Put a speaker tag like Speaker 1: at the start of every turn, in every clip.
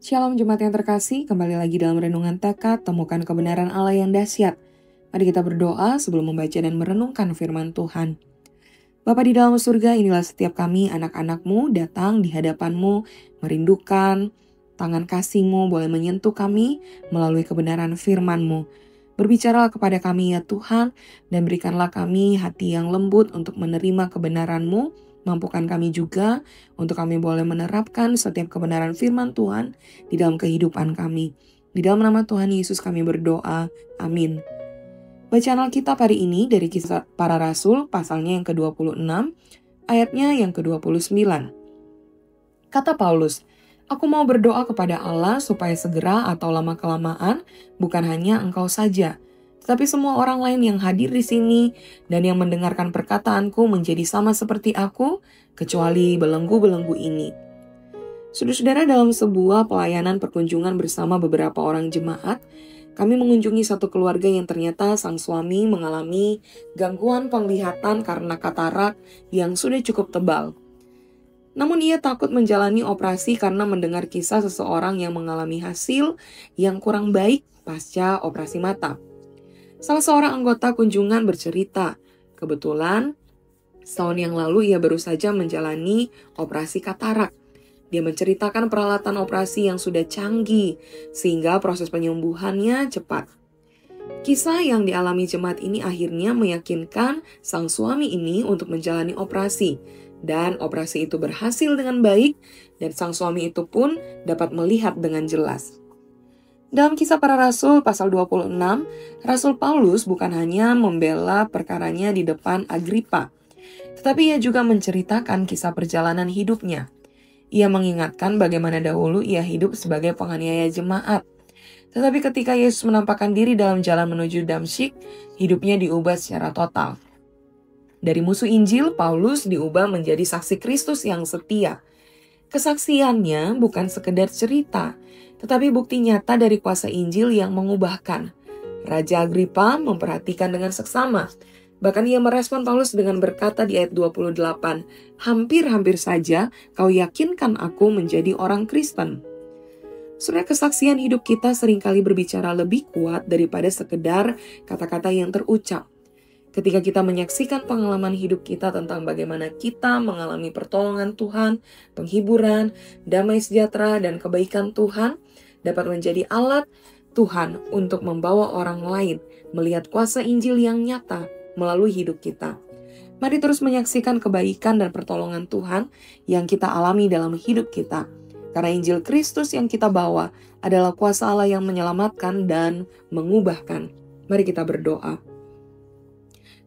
Speaker 1: Shalom jemaat yang terkasih, kembali lagi dalam Renungan Tekad, temukan kebenaran Allah yang dahsyat. Mari kita berdoa sebelum membaca dan merenungkan firman Tuhan. Bapa di dalam surga, inilah setiap kami anak-anak-Mu datang di hadapan-Mu, merindukan tangan kasih-Mu boleh menyentuh kami melalui kebenaran firman-Mu. Berbicaralah kepada kami ya Tuhan, dan berikanlah kami hati yang lembut untuk menerima kebenaran-Mu. Mampukan kami juga untuk kami boleh menerapkan setiap kebenaran firman Tuhan di dalam kehidupan kami. Di dalam nama Tuhan Yesus kami berdoa. Amin. Bacaan Alkitab hari ini dari Kisah Para Rasul, pasalnya yang ke-26, ayatnya yang ke-29. Kata Paulus, "Aku mau berdoa kepada Allah supaya segera atau lama-kelamaan, bukan hanya engkau saja, tetapi semua orang lain yang hadir di sini dan yang mendengarkan perkataanku menjadi sama seperti aku, kecuali belenggu-belenggu ini." Saudara-saudara, dalam sebuah pelayanan perkunjungan bersama beberapa orang jemaat, kami mengunjungi satu keluarga yang ternyata sang suami mengalami gangguan penglihatan karena katarak yang sudah cukup tebal. Namun ia takut menjalani operasi karena mendengar kisah seseorang yang mengalami hasil yang kurang baik pasca operasi mata. Salah seorang anggota kunjungan bercerita, kebetulan setahun yang lalu ia baru saja menjalani operasi katarak. Dia menceritakan peralatan operasi yang sudah canggih, sehingga proses penyembuhannya cepat. Kisah yang dialami jemaat ini akhirnya meyakinkan sang suami ini untuk menjalani operasi, dan operasi itu berhasil dengan baik, dan sang suami itu pun dapat melihat dengan jelas. Dalam Kisah Para Rasul pasal 26, Rasul Paulus bukan hanya membela perkaranya di depan Agripa, tetapi ia juga menceritakan kisah perjalanan hidupnya. Ia mengingatkan bagaimana dahulu ia hidup sebagai penganiaya jemaat. Tetapi ketika Yesus menampakkan diri dalam jalan menuju Damsyik, hidupnya diubah secara total. Dari musuh Injil, Paulus diubah menjadi saksi Kristus yang setia. Kesaksiannya bukan sekedar cerita, tetapi bukti nyata dari kuasa Injil yang mengubahkan. Raja Agripa memperhatikan dengan seksama. Bahkan ia merespon Paulus dengan berkata di ayat 28, "Hampir-hampir saja kau yakinkan aku menjadi orang Kristen." Saudara, kesaksian hidup kita seringkali berbicara lebih kuat daripada sekedar kata-kata yang terucap. Ketika kita menyaksikan pengalaman hidup kita tentang bagaimana kita mengalami pertolongan Tuhan, penghiburan, damai sejahtera, dan kebaikan Tuhan, dapat menjadi alat Tuhan untuk membawa orang lain melihat kuasa Injil yang nyata melalui hidup kita. Mari terus menyaksikan kebaikan dan pertolongan Tuhan yang kita alami dalam hidup kita. Karena Injil Kristus yang kita bawa adalah kuasa Allah yang menyelamatkan dan mengubahkan. Mari kita berdoa.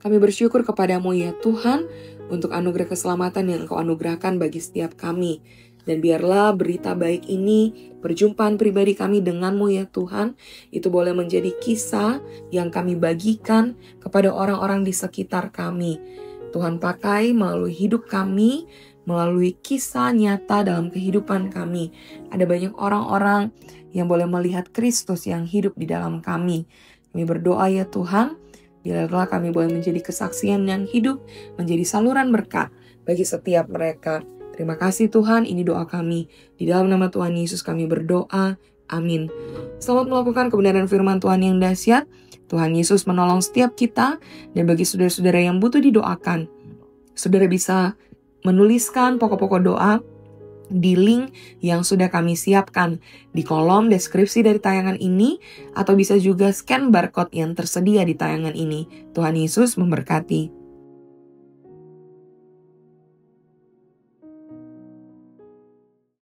Speaker 1: Kami bersyukur kepadamu ya Tuhan untuk anugerah keselamatan yang Engkau anugerahkan bagi setiap kami. Dan biarlah berita baik ini, perjumpaan pribadi kami denganmu ya Tuhan, itu boleh menjadi kisah yang kami bagikan kepada orang-orang di sekitar kami. Tuhan pakai melalui hidup kami, melalui kisah nyata dalam kehidupan kami. Ada banyak orang-orang yang boleh melihat Kristus yang hidup di dalam kami. Kami berdoa ya Tuhan, biarlah kami boleh menjadi kesaksian yang hidup, menjadi saluran berkat bagi setiap mereka. Terima kasih Tuhan, ini doa kami. Di dalam nama Tuhan Yesus kami berdoa. Amin. Selamat melakukan kebenaran firman Tuhan yang dahsyat. Tuhan Yesus menolong setiap kita. Dan bagi saudara-saudara yang butuh didoakan, saudara bisa menuliskan pokok-pokok doa di link yang sudah kami siapkan di kolom deskripsi dari tayangan ini, atau bisa juga scan barcode yang tersedia di tayangan ini. Tuhan Yesus memberkati.